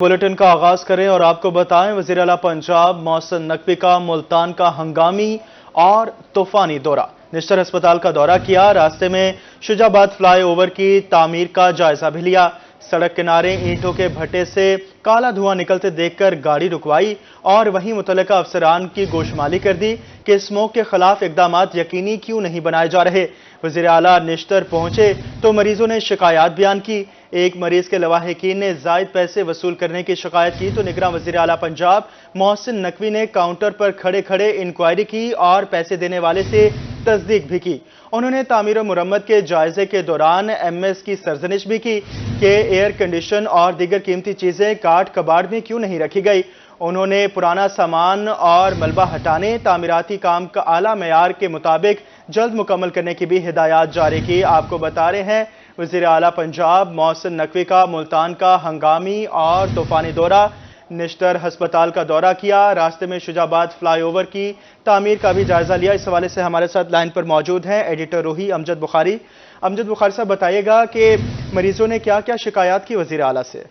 Bulletin का आगाज करें और आपको बताएं वज़ीर आला पंजाब मोहसिन नकवी का मुल्तान का हंगामी और तूफानी दौरा। निश्तर अस्पताल का दौरा किया, रास्ते में शुजाबाद फ्लाई ओवर की तामीर का जायजा भी लिया। सड़क किनारे ईंटों के भट्टे से काला धुआं निकलते देखकर गाड़ी रुकवाई और वहीं मुतल्लिका अफसरान की गोशमाली कर दी कि स्मोक के खिलाफ इकदामात यकीनी क्यों नहीं बनाए जा रहे। वज़ीर आला निश्तर पहुंचे तो मरीजों ने शिकायत बयान की। एक मरीज के लवाहिकीन ने जायद पैसे वसूल करने की शिकायत की तो निगरान वज़ीर आला पंजाब मोहसिन नकवी ने काउंटर पर खड़े खड़े इंक्वायरी की और पैसे देने वाले से तस्दीक भी की। उन्होंने तामीर मुरम्मत के जायजे के दौरान एमएस की सरजनिश भी की कि एयर कंडीशन और दीगर कीमती चीजें काट कबाड़ में क्यों नहीं रखी गई। उन्होंने पुराना सामान और मलबा हटाने, तामीराती काम का आला मेयार के मुताबिक जल्द मुकम्मल करने की भी हिदायत जारी की। आपको बता रहे हैं वज़ीर आला पंजाब मोहसिन नकवी का मुल्तान का हंगामी और तूफानी दौरा। निश्तर अस्पताल का दौरा किया, रास्ते में शुजाबाद फ्लाई ओवर की तामीर का भी जायजा लिया। इस हवाले से हमारे साथ लाइन पर मौजूद हैं एडिटर रूही अमजद बुखारी। अमजद बुखारी साहब, बताइएगा कि मरीजों ने क्या क्या शिकायत की वज़ीर आला से?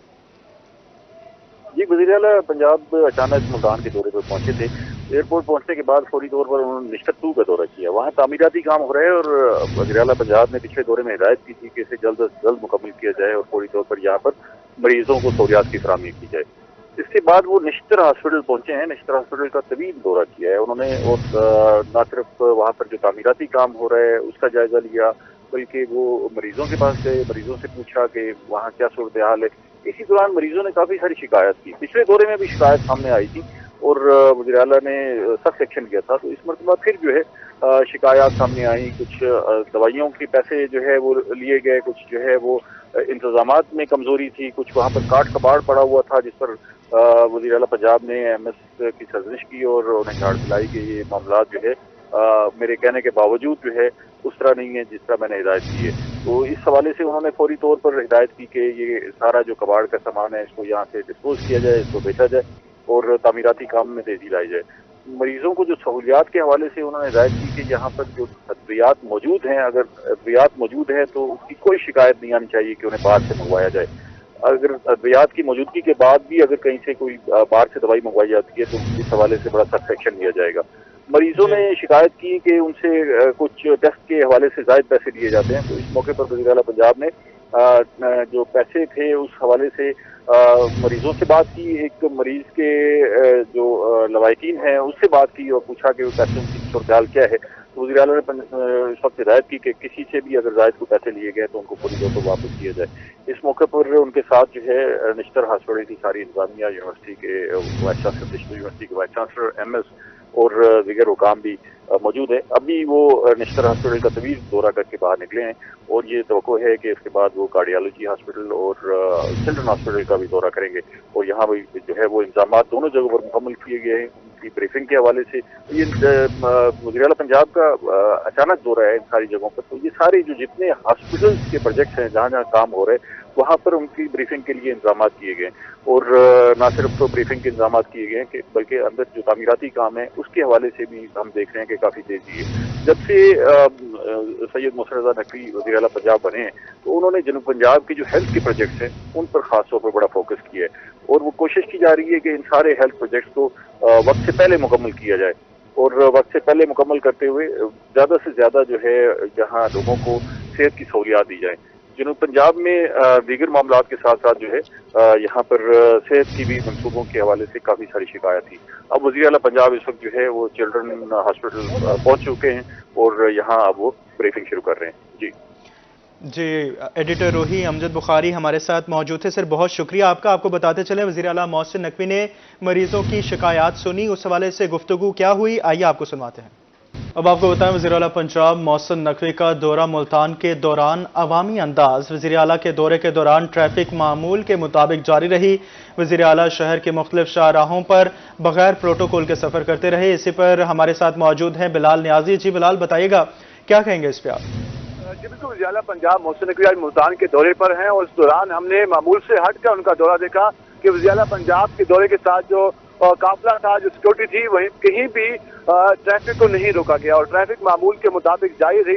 जी, वज़ीर आला पंजाब अचानक मुल्तान के दौरे पर पहुंचे थे। एयरपोर्ट पहुंचने के बाद फौरी तौर पर उन्होंने निश्तर 2 का दौरा किया। वहाँ तामीराती काम हो रहा है और वज़ीर आला पंजाब ने पिछले दौरे में हिदायत की थी कि इसे जल्द अज जल्द मुकम्मल किया जाए और फौरी तौर पर यहाँ पर मरीजों को सहूलियात की फराहमी की जाए। इसके बाद वो निश्तर हॉस्पिटल पहुंचे हैं। निश्तर हॉस्पिटल का तवील दौरा किया है उन्होंने और न सिर्फ वहाँ पर जो तामीराती काम हो रहा है उसका जायजा लिया, बल्कि वो मरीजों के पास गए, मरीजों से पूछा कि वहाँ क्या सूरत हाल है। इसी दौरान मरीजों ने काफी सारी शिकायत की। पिछले दौरे में भी शिकायत सामने आई थी और वज़ीर आला ने सख्त एक्शन किया था, तो इस मरतबा फिर जो है शिकायत सामने आई। कुछ दवाइयों के पैसे जो है वो लिए गए, कुछ जो है वो इंतजामात में कमजोरी थी, कुछ वहाँ पर काट कबाड़ पड़ा हुआ था जिस पर वज़ीर आला पंजाब ने एमएस की सरजनिश की और उन्हें झाड़ दिलाई कि ये मामला जो है मेरे कहने के बावजूद जो है उस तरह नहीं है जिस तरह मैंने हिदायत की है। तो इस हवाले से उन्होंने फौरी तौर पर हिदायत की कि ये सारा जो कबाड़ का सामान है इसको यहाँ से डिस्पोज किया जाए, इसको बेचा जाए और तामीराती काम में तेजी लाई जाए। मरीजों को जो सहूलियात के हवाले से उन्होंने हिदायत की कि यहाँ पर जो अद्वियात मौजूद हैं, अगर अद्वियात मौजूद है तो उसकी कोई शिकायत नहीं आनी चाहिए कि उन्हें बाहर से मंगवाया जाए। अगर अद्वियात की मौजूदगी के बाद भी अगर कहीं से कोई बाहर से दवाई मंगवाई जाती है तो इस हवाले से बड़ा सख्त एक्शन लिया जाएगा। मरीजों ने शिकायत की कि उनसे कुछ टेस्ट के हवाले से जायद पैसे लिए जाते हैं, तो इस मौके पर वज़ीर आला पंजाब ने जो पैसे थे उस हवाले से मरीजों से बात की। एक मरीज के जो लवाहिकीन हैं उससे बात की और पूछा कि वो पैसे की सूरत हाल क्या है। तो वज़ीर आला ने इस वक्त हिदायत की कि किसी से भी अगर जायद को पैसे लिए गए तो उनको पूरी तौर पर वापस किया जाए। इस मौके पर उनके साथ जो है निश्तर हॉस्पिटल की सारी इंतजामिया, यूनिवर्सिटी के वाइस चांसलर, दिल्ली यूनिवर्सिटी के वाइस चांसलर, एमएस और दीगर हुकाम भी मौजूद है। अभी वो निश्तर हॉस्पिटल का तवील दौरा करके बाहर निकले हैं और ये तवक्को है कि इसके बाद वो कार्डियोलॉजी हॉस्पिटल और चिल्ड्रन हॉस्पिटल का भी दौरा करेंगे और यहाँ भी जो है वो इंतजाम दोनों जगहों पर मुकम्मल किए गए हैं। उनकी ब्रीफिंग के हवाले से ये वज़ीर आला पंजाब का अचानक दौरा है इन सारी जगहों पर, तो ये सारे जो जितने हॉस्पिटल्स के प्रोजेक्ट्स हैं जहाँ जहाँ काम हो रहे हैं वहाँ पर उनकी ब्रीफिंग के लिए इंतजाम किए गए और न सिर्फ तो ब्रीफिंग के इंतजाम किए गए हैं बल्कि अंदर जो तामीराती काम है उसके हवाले से भी हम देख रहे हैं कि काफ़ी तेजी है। जब से सैयद मोहसिन रज़ा नकवी वज़ीर आला पंजाब बने हैं तो उन्होंने जनूब पंजाब के जो हेल्थ के प्रोजेक्ट्स हैं उन पर खास तौर पर बड़ा फोकस किया है और वो कोशिश की जा रही है कि इन सारे हेल्थ प्रोजेक्ट्स को वक्त से पहले मुकम्मल किया जाए और वक्त से पहले मुकम्मल करते हुए ज़्यादा से ज़्यादा जो है जहाँ लोगों को सेहत की सहूलियात दी जाए। जनूब पंजाब में दीगर मामलात के साथ साथ जो है यहाँ पर सेहत की भी मंसूबों के हवाले से काफ़ी सारी शिकायत थी। अब वज़ीर आला पंजाब इस वक्त जो है वो चिल्ड्रन हॉस्पिटल पहुँच चुके हैं और यहाँ अब वो ब्रीफिंग शुरू कर रहे हैं। जी, एडिटर रूही अमजद बुखारी हमारे साथ मौजूद थे। सर, बहुत शुक्रिया आपका। आपको बताते चले वज़ीर आला मोहसिन नकवी ने मरीजों की शिकायत सुनी, उस हवाले से गुफ्तगू क्या हुई, आइए आपको सुनवाते हैं। अब आपको बताएं वज़ीर आला पंजाब मोहसिन नकवी का दौरा मुल्तान के दौरान अवामी अंदाज। वज़ीर आला के दौरे के दौरान ट्रैफिक मामूल के मुताबिक जारी रही। वज़ीर आला शहर के मुख्तलिफ शाहराहों पर बगैर प्रोटोकॉल के सफ़र करते रहे। इसी पर हमारे साथ मौजूद हैं बिलाल नियाजी। जी बिलाल, बताइएगा क्या कहेंगे इस पर आप? जी बिल्कुल, वज़ीर आला पंजाब मोहसिन नकवी आज मुल्तान के दौरे पर हैं और इस दौरान हमने मामूल से हटकर उनका दौरा देखा कि वज़ीर आला पंजाब के दौरे के साथ जो काफिला था, जो सिक्योरिटी थी, वहीं कहीं भी ट्रैफिक को नहीं रोका गया और ट्रैफिक मामूल के मुताबिक जारी रही।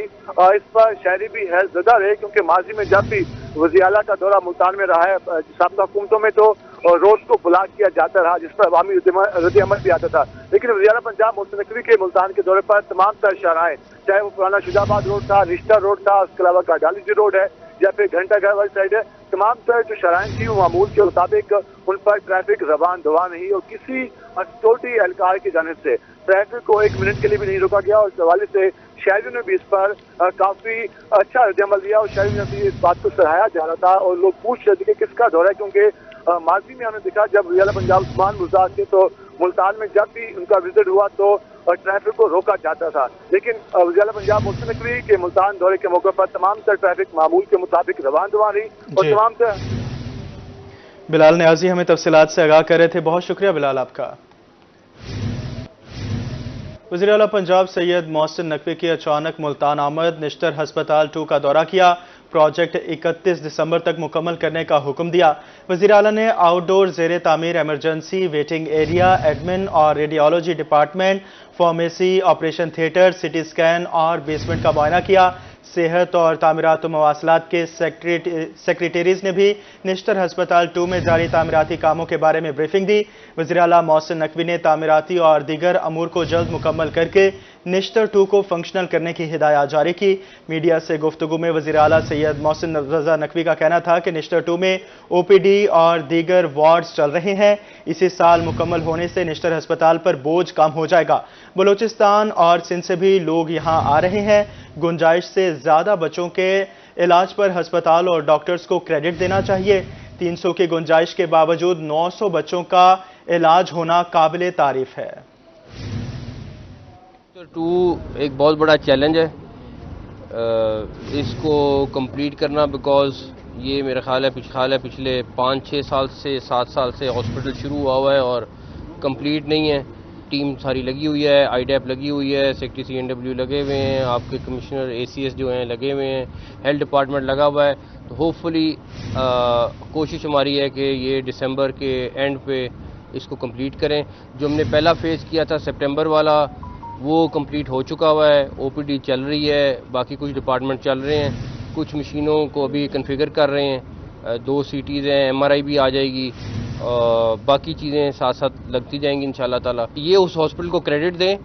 इस पर शहरी भी हैरतज़दा रहे क्योंकि माजी में जब भी वज़ीर आला का दौरा मुल्तान में रहा है साबिक़ा हुकूमतों में तो रोड को ब्लॉक किया जाता रहा, जिस पर अवामी रद्द-ए-अमल भी आता था। लेकिन वज़ीर आला पंजाब मोहसिन नकवी के मुल्तान के दौरे पर तमाम तर शाहराहें, चाहे वो पुराना शुजाबाद रोड था, निश्तर रोड था, उसके अलावा गाडाली जी रोड है या फिर घंटा घर वाली साइड है, तमाम तरह जो शराइन थी वो मामूल के मुताबिक उन पर ट्रैफिक रवान दवा नहीं और किसी सिक्योरिटी एहलकार की जानिब से ट्रैफिक को 1 मिनट के लिए भी नहीं रोका गया। और इस हवाले से शहरियों ने भी इस पर काफी अच्छा रद्द-ए-अमल दिया और शहरियों ने भी इस बात को सराहाया जा रहा था और लोग पूछ रहे थे कि किसका दौरा है, क्योंकि माजी में हमने देखा जब वज़ीर आला पंजाब उस्मान बुज़दार थे तो मुल्तान में जब भी उनका विजिट हुआ तो ट्रैफिक को रोका जाता था। लेकिन वज़ीर आला पंजाब मोहसिन नकवी के मुल्तान दौरे के मौके पर तमाम तर ट्रैफिक मामूल के मुताबिक रवान दवा रही और तमाम तर बिलाल नियाजी हमें तफसीलात से आगाह कर रहे थे। बहुत शुक्रिया बिलाल आपका। वज़ीर आला पंजाब सैयद मोहसिन नकवी की अचानक मुल्तान आमद, निश्तर हस्पताल 2 का दौरा किया, प्रोजेक्ट 31 दिसंबर तक मुकम्मल करने का हुक्म दिया। वज़ीर आला ने आउटडोर ज़ेरे तामीर इमरजेंसी वेटिंग एरिया, एडमिन और radiology department, pharmacy, operation theatre, CT scan और बेसमेंट का मुआयना किया। सेहत और तामीरात व मवासलात के सेक्रेटरीज ने भी निश्तर हस्पताल 2 में जारी तामीराती कामों के बारे में ब्रीफिंग दी। वज़ीर आला मोहसिन नकवी ने तामीराती और दीगर अमूर को जल्द मुकम्मल करके निश्तर 2 को फंक्शनल करने की हिदायत जारी की। मीडिया से गुफ्तगू में वज़ीर आला सैयद मोहसिन रज़ा नकवी का कहना था कि निश्तर 2 में OPD और दीगर वार्ड्स चल रहे हैं। इसी साल मुकम्मल होने से निश्तर हस्पताल पर बोझ कम हो जाएगा। बलूचिस्तान और सिंध से भी लोग यहाँ आ रहे हैं। गुंजाइश से ज्यादा बच्चों के इलाज पर हस्पताल और डॉक्टर्स को क्रेडिट देना चाहिए। 300 की गुंजाइश के बावजूद 900 बच्चों का इलाज होना काबिले तारीफ है। 2 एक बहुत बड़ा चैलेंज है इसको कंप्लीट करना, बिकॉज ये मेरा ख्याल है पिछले 5-6 साल से 7 साल से हॉस्पिटल शुरू हुआ है और कंप्लीट नहीं है। टीम सारी लगी हुई है, IDAP लगी हुई है, सेक्रेटरी CNW लगे हुए हैं, आपके कमिश्नर ACS जो हैं लगे हुए हैं, हेल्थ डिपार्टमेंट लगा हुआ है। तो होपफुली कोशिश हमारी है कि ये दिसंबर के एंड पे इसको कंप्लीट करें। जो हमने पहला फेज़ किया था सितंबर वाला वो कंप्लीट हो चुका हुआ है, OPD चल रही है, बाकी कुछ डिपार्टमेंट चल रहे हैं, कुछ मशीनों को अभी कन्फिगर कर रहे हैं, 2 CTs हैं, MRI भी आ जाएगी, बाकी चीज़ें साथ साथ लगती जाएंगी इंशाल्लाह ताला। ये उस हॉस्पिटल को क्रेडिट दें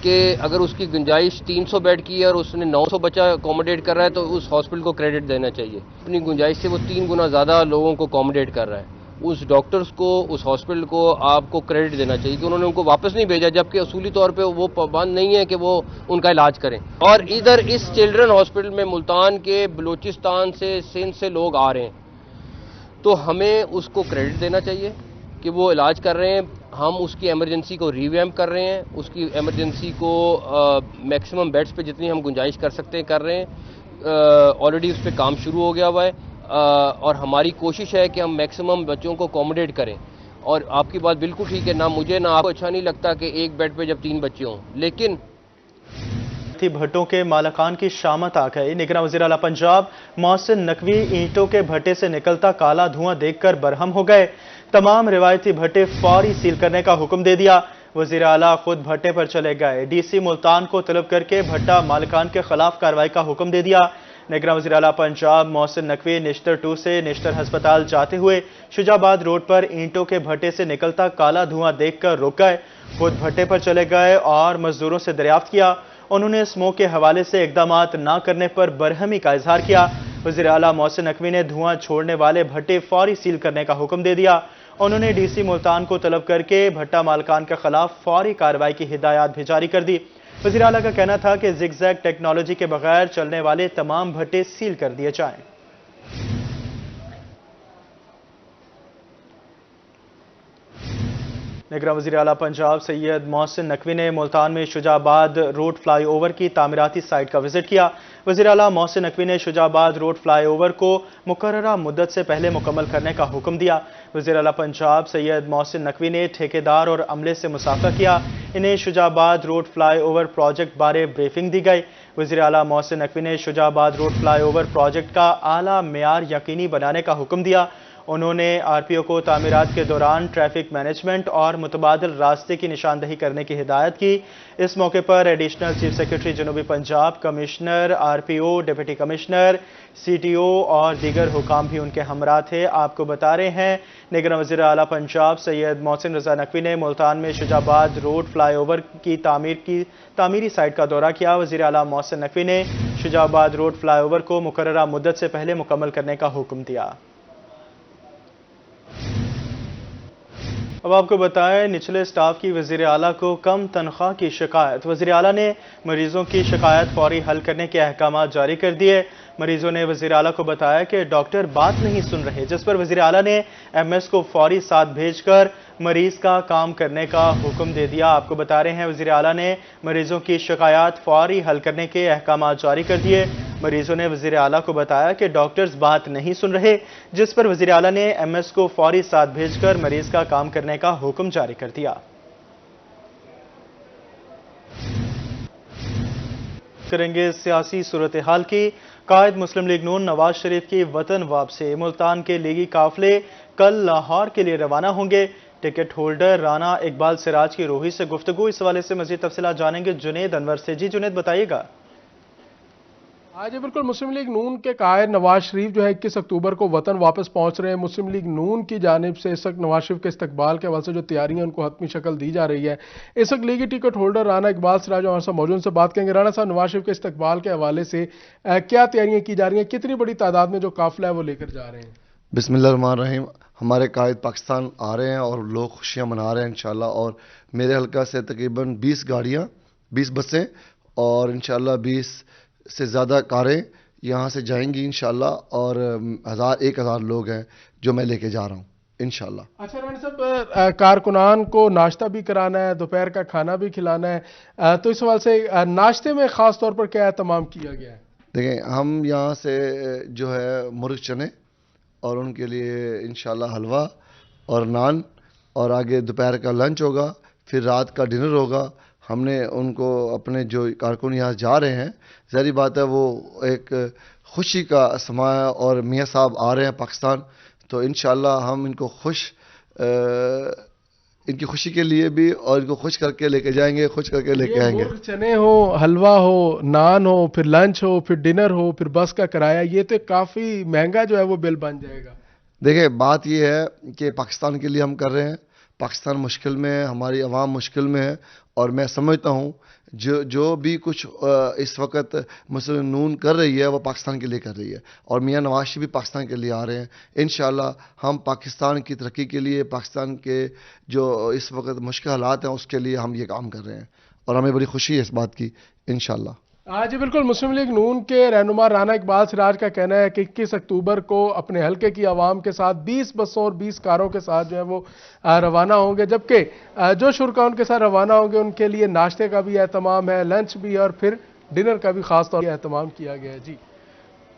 कि अगर उसकी गुंजाइश 300 बेड की है और उसने 900 बच्चा अकोमोडेट कर रहा है तो उस हॉस्पिटल को क्रेडिट देना चाहिए। अपनी गुंजाइश से वो 3 गुना ज़्यादा लोगों को अकोमोडेट कर रहा है। उस डॉक्टर्स को, उस हॉस्पिटल को आपको क्रेडिट देना चाहिए कि उन्होंने उनको वापस नहीं भेजा, जबकि असूली तौर पे वो पाबंद नहीं है कि वो उनका इलाज करें। और इधर इस चिल्ड्रन हॉस्पिटल में मुल्तान के, बलूचिस्तान से, सिंध से लोग आ रहे हैं, तो हमें उसको क्रेडिट देना चाहिए कि वो इलाज कर रहे हैं। हम उसकी एमरजेंसी को रीवैम्प कर रहे हैं, उसकी एमरजेंसी को मैक्सिमम बेड्स पे जितनी हम गुंजाइश कर सकते हैं कर रहे हैं। ऑलरेडी उस पर काम शुरू हो गया हुआ है और हमारी कोशिश है कि हम मैक्सिमम बच्चों को अकोमोडेट करें। और आपकी बात बिल्कुल ठीक है, ना मुझे ना आपको अच्छा नहीं लगता कि एक बेड पे जब 3 बच्चे हों, लेकिन भट्टों के मालकान की शामत आ गई। निगरान वज़ीर आला पंजाब मोहसिन नकवी ईंटों के भट्टे से निकलता काला धुआं देखकर बरहम हो गए। तमाम रिवायती भट्टे फौरी सील करने का हुक्म दे दिया। वज़ीर आला खुद भट्टे पर चले गए। DC मुल्तान को तलब करके भट्टा मालकान के खिलाफ कार्रवाई का हुक्म दे दिया। निगरान वज़ीर आला पंजाब मोहसिन नकवी निश्तर 2 से निश्तर हस्पताल जाते हुए शुजाबाद रोड पर ईंटों के भट्टे से निकलता काला धुआं देखकर रुक गए। खुद भट्टे पर चले गए और मजदूरों से दरियाफ्त किया। उन्होंने स्मोक के हवाले से इकदामात न करने पर बरहमी का इजहार किया। वज़ीर आला मोहसिन नकवी ने धुआं छोड़ने वाले भट्टे फौरी सील करने का हुक्म दे दिया। उन्होंने DC मुल्तान को तलब करके भट्टा मालकान के खिलाफ फौरी कार्रवाई की हिदायत भी जारी कर दी। वज़ीर आला का कहना था कि ज़िगज़ैग टेक्नोलॉजी के बगैर चलने वाले तमाम भट्टे सील कर दिए जाएं। निगरान वज़ीर आला पंजाब सैयद मोहसिन नकवी ने मुल्तान में शुजाबाद रोड फ्लाईओवर की तामीराती साइट का विजिट किया। वज़ीर आला मोहसिन नकवी ने शुजाबाद रोड फ्लाईओवर को मुकर्ररा मुद्दत से पहले मुकम्मल करने का हुक्म दिया। वज़ीर आला पंजाब सैयद मोहसिन नकवी ने ठेकेदार और अमले से मुसाफा किया। इन्हें शुजाबाद रोड फ्लाईओवर प्रोजेक्ट बारे ब्रीफिंग दी गई। वज़ीर आला मोहसिन नकवी ने शुजाबाद रोड फ्लाईओवर प्रोजेक्ट का आला मेयार यकीनी बनाने का हुक्म दिया। انہوں نے RPO کو تعمیرات کے دوران ٹریفک مینجمنٹ اور متبادل راستے کی نشاندہی کرنے کی ہدایت کی۔ اس موقع پر ایڈیشنل چیف سیکرٹری جنوبی Punjab, commissioner RPO، deputy commissioner, CTO اور دیگر حکام بھی ان کے ہمراہ تھے۔ آپ کو بتا رہے ہیں نگراں وزیر اعلیٰ پنجاب سید محسن رضا نقوی نے ملتان میں شجاع آباد روڈ فلائی اوور کی تعمیری سائٹ کا دورہ کیا۔ وزیر اعلیٰ محسن نقوی نے شجاع آباد روڈ فلائی اوور کو مقررہ مدت سے پہلے مکمل کرنے کا حکم دیا۔ اب آپ کو بتائیں نچلے سٹاف کی وزیر اعلیٰ کو کم تنخواہ کی شکایت۔ وزیر اعلیٰ نے مریضوں کی شکایت فوری حل کرنے کے احکامات جاری کر دیے۔ مریضوں نے وزیر اعلیٰ کو بتایا کہ ڈاکٹر بات نہیں سن رہے، جس پر وزیر اعلیٰ نے MS کو فوری ساتھ بھیج کر مریض کا کام کرنے کا حکم دے دیا۔ آپ کو بتا رہے ہیں وزیر اعلیٰ نے مریضوں کی شکایات فوری حل کرنے کے احکامات جاری کر دیے۔ مریضوں نے وزیر اعلیٰ کو بتایا کہ ڈاکٹرز بات نہیں سن رہے، جس پر وزیر اعلیٰ نے MS کو فوری ساتھ بھیج کر مریض کا کام کرنے کا حکم جاری کر دیا۔ کریں گے سیاسی صورتحال کی۔ قائد مسلم لیگ نون نواز شریف کی وطن واپسی۔ ملتان کے لیگی قافلے کل لاہور کے لیے روانہ ہوں گے۔ ٹکٹ ہولڈر رانا اقبال سراج کی روحی سے گفتگو، اس حوالے سے مزید تفصیلات جانیں گے جنید انور سے۔ جی جنید بتائیے گا۔ جی بالکل، مسلم لیگ نون کے قائد نواز شریف جو ہے 21 اکتوبر کو وطن واپس پہنچ رہے ہیں۔ مسلم لیگ نون کی جانب سے اس وقت نواز شریف کے استقبال کے حوالے سے جو تیاریاں ان کو حتمی شکل دی جا رہی ہے۔ اس وقت لیگی ٹکٹ ہولڈر رانا اقبال سراج ہمارے ساتھ موجود، سے بات کریں گے۔ رانا صاحب، نواز شریف کے استقبال کے حوالے سے کیا تیاریاں کی جا رہی ہیں؟ کتنی بڑی تعداد میں جو قافلہ ہے وہ لے کر جا رہے ہیں؟ بسم اللہ الرحمن الرحیم۔ ہمارے قائد پاکستان آ رہے ہیں اور لوگ خوشیاں منا رہے ہیں انشاءاللہ، اور میرے حلقہ سے تقریباً 20 گاڑیاں، 20 بسیں اور انشاءاللہ 20 سے زیادہ کاریں یہاں سے جائیں گی انشاءاللہ، اور 1000 لوگ ہیں جو میں لے کے جا رہا ہوں انشاءاللہ۔ اچھا رانا صاحب، کارکنان کو ناشتہ بھی کرانا ہے، دوپہر کا کھانا بھی کھلانا ہے، تو اس حوالے سے ناشتے میں خاص طور پر کیا اہتمام کیا گیا ہے؟ دیکھیں، ہم یہاں سے جو ہے مرغ چنے اور ان کے لیے انشاءاللہ حلوہ اور نان، اور آگے دوپہر کا لنچ ہوگا، پھر رات کا ڈنر ہوگا۔ ہم نے ان کو اپنے جو کارکن یہاں جا رہے ہیں، ظاہری بات ہے وہ ایک خوشی کا سما ہے، اور میاں صاحب آ رہے ہیں پاکستان، تو انشاءاللہ ہم ان کو ان کی خوشی کے لیے بھی، اور ان کو خوش کر کے لے کے جائیں گے، خوش کر کے لے کے آئیں گے۔ مرغ چنے ہو، حلوہ ہو، نان ہو، پھر لنچ ہو، پھر ڈنر ہو، پھر بس کا کرایہ، یہ تو کافی مہنگا جو ہے وہ بل بن جائے گا۔ دیکھیں، بات یہ ہے کہ پاکستان کے لیے ہم کر رہے ہیں، پاکستان مشکل میں ہے، ہماری عوام مشکل میں ہے، اور میں سمجھتا ہوں جو بھی کچھ اس وقت مسلم نون کر رہی ہے وہ پاکستان کے لیے کر رہی ہے، اور میاں نواز شریف بھی پاکستان کے لیے آ رہے ہیں۔ انشاءاللہ ہم پاکستان کی ترقی کے لیے، پاکستان کے جو اس وقت مشکل حالات ہیں اس کے لیے ہم یہ کام کر رہے ہیں، اور ہمیں بڑی خوشی ہے اس بات کی انشاءاللہ۔ جی بالکل، مسلم لیگ نون کے رہنما رانا اقبال سراج کا کہنا ہے کہ 21 اکتوبر کو اپنے حلقے کی عوام کے ساتھ 20 بسوں اور 20 کاروں کے ساتھ جو ہے وہ روانہ ہوں گے، جبکہ جو شرکاء ان کے ساتھ روانہ ہوں گے ان کے لیے ناشتے کا بھی اہتمام ہے، لنچ بھی، اور پھر ڈنر کا بھی خاص طور پر اہتمام کیا گیا ہے۔ جی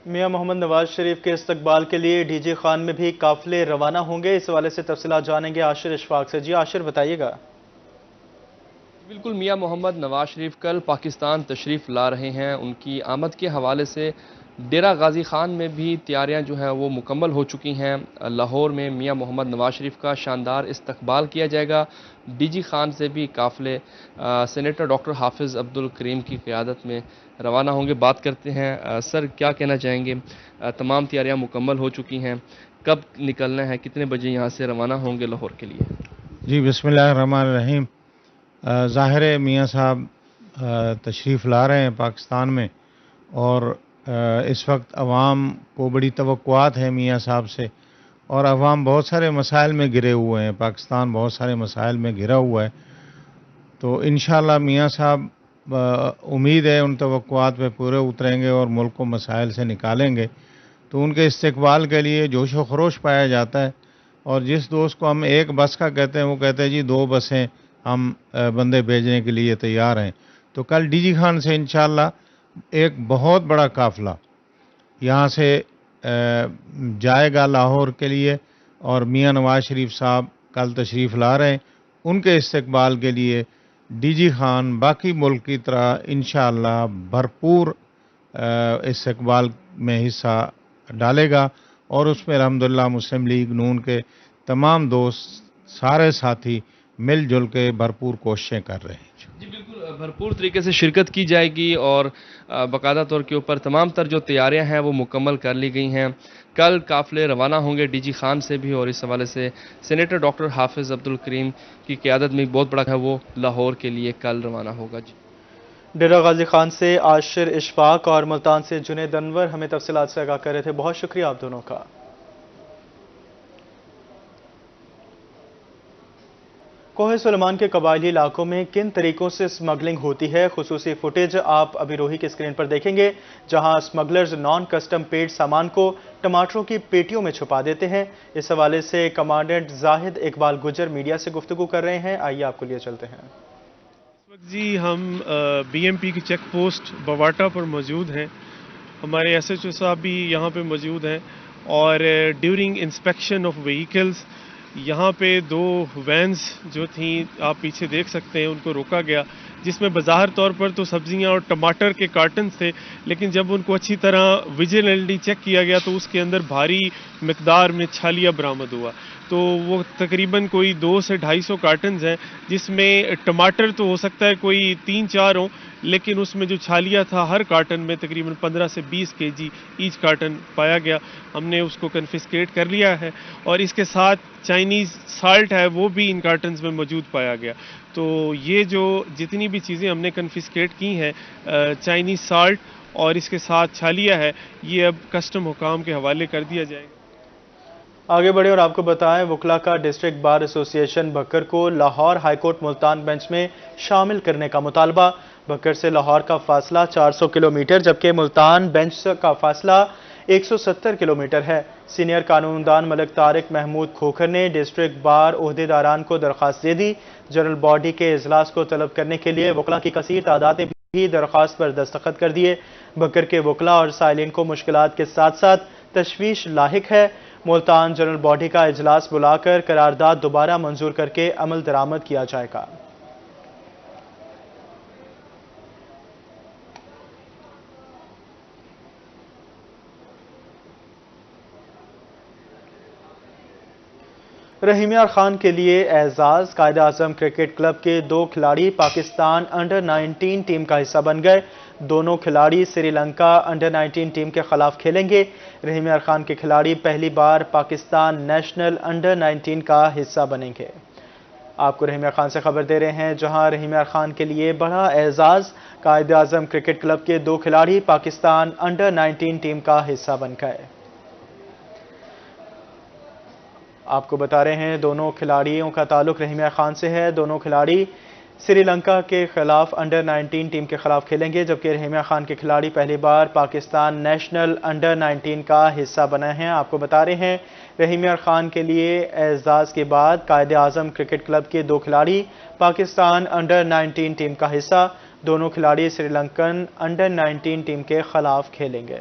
میاں محمد نواز شریف کے استقبال کے لیے DG خان میں بھی قافلے روانہ ہوں گے، اس حوالے سے تفصیلات جانیں گے عاشر اشفاق سے۔ جی عاشر بتائیے گا۔ بالکل، میاں محمد نواز شریف کل پاکستان تشریف لا رہے ہیں۔ ان کی آمد کے حوالے سے ڈیرہ غازی خان میں بھی تیاریاں جو ہیں وہ مکمل ہو چکی ہیں۔ لاہور میں میاں محمد نواز شریف کا شاندار استقبال کیا جائے گا۔ DG خان سے بھی قافلے سینیٹر ڈاکٹر حافظ عبدالکریم کی قیادت میں روانہ ہوں گے۔ بات کرتے ہیں سر، کیا کہنا چاہیں گے؟ تمام تیاریاں مکمل ہو چکی ہیں، کب نکلنا ہے، کتنے بجے یہاں سے روانہ ہوں گے لاہور کے لیے؟ جی بسم اللہ الرحمن الرحیم۔ ظاہر ہے میاں صاحب تشریف لا رہے ہیں پاکستان میں، اور اس وقت عوام کو بڑی توقعات ہیں میاں صاحب سے، اور عوام بہت سارے مسائل میں گھرے ہوئے ہیں، پاکستان بہت سارے مسائل میں گھرا ہوا ہے، تو انشاءاللہ میاں صاحب امید ہے ان توقعات پہ پورے اتریں گے اور ملک کو مسائل سے نکالیں گے، تو ان کے استقبال کے لیے جوش و خروش پایا جاتا ہے۔ اور جس دوست کو ہم ایک بس کا کہتے ہیں وہ کہتے ہیں جی 2 بسیں ہم بندے بھیجنے کے لیے تیار ہیں۔ تو کل DG خان سے انشاءاللہ ایک بہت بڑا قافلہ یہاں سے جائے گا لاہور کے لیے، اور میاں نواز شریف صاحب کل تشریف لا رہے ہیں، ان کے استقبال کے لیے DG خان باقی ملک کی طرح انشاءاللہ بھرپور استقبال میں حصہ ڈالے گا، اور اس میں الحمدللہ مسلم لیگ نون کے تمام دوست سارے ساتھی مل جل کے بھرپور کوششیں کر رہے ہیں. جی بالکل بھرپور طریقے سے شرکت کی جائے گی اور باقاعدہ طور کے اوپر تمام تر جو تیاریاں ہیں وہ مکمل کر لی گئی ہیں. کل قافلے روانہ ہوں گے ڈی جی خان سے بھی، اور اس حوالے سے سینیٹر ڈاکٹر حافظ عبدالکریم کی قیادت میں بہت بڑا ہے وہ لاہور کے لیے کل روانہ ہوگا. جی ڈیرہ غازی خان سے عاشر اشفاق اور ملتان سے جنید انور ہمیں تفصیلات سے آگاہ کر رہے تھے. بہت شکریہ آپ دونوں کا. کوہ سلیمان کے قبائلی علاقوں میں کن طریقوں سے اسمگلنگ ہوتی ہے، خصوصی فوٹیج آپ ابھی روہی کی اسکرین پر دیکھیں گے، جہاں اسمگلرز نان کسٹم پیڈ سامان کو ٹماٹروں کی پیٹیوں میں چھپا دیتے ہیں. اس حوالے سے کمانڈنٹ زاہد اقبال گجر میڈیا سے گفتگو کر رہے ہیں. آئیے آپ کو لیے چلتے ہیں. جی ہم بی ایم پی کی چیک پوسٹ بواٹا پر موجود ہیں. ہمارے ایس ایچ او صاحب بھی یہاں پہ موجود ہیں، اور ڈیورنگ انسپیکشن آف وہیکلز یہاں پہ 2 وینز جو تھیں آپ پیچھے دیکھ سکتے ہیں ان کو روکا گیا، جس میں بظاہر طور پر تو سبزیاں اور ٹماٹر کے کارٹنز تھے، لیکن جب ان کو اچھی طرح ویجیلنٹلی چیک کیا گیا تو اس کے اندر بھاری مقدار میں چھالیا برآمد ہوا. تو وہ تقریباً کوئی 200 سے 250 کارٹنز ہیں، جس میں ٹماٹر تو ہو سکتا ہے کوئی 3-4 ہوں، لیکن اس میں جو چھالیا تھا ہر کارٹن میں تقریباً 15 سے 20 kg ایچ کارٹن پایا گیا. ہم نے اس کو کنفسکیٹ کر لیا ہے، اور اس کے ساتھ چائنیز سالٹ ہے وہ بھی ان کارٹنز میں موجود پایا گیا. تو یہ جو جتنی بھی چیزیں ہم نے کنفسکیٹ کی ہیں، چائنیز سالٹ اور اس کے ساتھ چھالیا ہے، یہ اب کسٹم حکام کے حوالے کر دیا جائے گا. آگے بڑھے اور آپ کو بتائیں، وکلا کا ڈسٹرکٹ بار ایسوسی ایشن بھکر کو Lahore high court Multan bench میں شامل کرنے کا مطالبہ. بھکر سے لاہور کا فاصلہ 400 کلومیٹر جبکہ ملتان بینچ کا فاصلہ 170 کلومیٹر ہے. سینئر قانوندان ملک طارق محمود کھوکھر نے ڈسٹرکٹ بار عہدے داران کو درخواست دے دی. جنرل باڈی کے اجلاس کو طلب کرنے کے لیے وکلا کی کثیر تعداد نے بھی درخواست پر دستخط کر دیے. بھکر کے وکلا اور سائلین کو مشکلات کے ساتھ ساتھ تشویش لاحق ہے. ملتان جنرل باڈی کا اجلاس بلا کر قرارداد دوبارہ منظور کر کے عمل درآمد کیا جائے گا. رحیم یار خان کے لیے اعزاز. قائد اعظم کرکٹ کلب کے 2 کھلاڑی پاکستان انڈر 19 ٹیم کا حصہ بن گئے. دونوں کھلاڑی سری لنکا انڈر 19 ٹیم کے خلاف کھیلیں گے. رحیم یار خان کے کھلاڑی پہلی بار پاکستان نیشنل انڈر 19 کا حصہ بنیں گے. آپ کو رحیم یار خان سے خبر دے رہے ہیں، جہاں رحیم یار خان کے لیے بڑا اعزاز. قائد اعظم کرکٹ کلب کے 2 کھلاڑی پاکستان انڈر 19 ٹیم کا حصہ بن گئے. آپ کو بتا رہے ہیں دونوں کھلاڑیوں کا تعلق رحیم یار خان سے ہے. دونوں کھلاڑی سری لنکا کے خلاف انڈر 19 ٹیم کے خلاف کھیلیں گے، جبکہ رحیم یار خان کے کھلاڑی پہلی بار پاکستان نیشنل انڈر 19 کا حصہ بنے ہیں. آپ کو بتا رہے ہیں رحیم یار خان کے لیے اعزاز کے بعد قائد اعظم کرکٹ کلب کے 2 کھلاڑی پاکستان انڈر 19 ٹیم کا حصہ. دونوں کھلاڑی سری لنکن انڈر 19 ٹیم کے خلاف کھیلیں گے.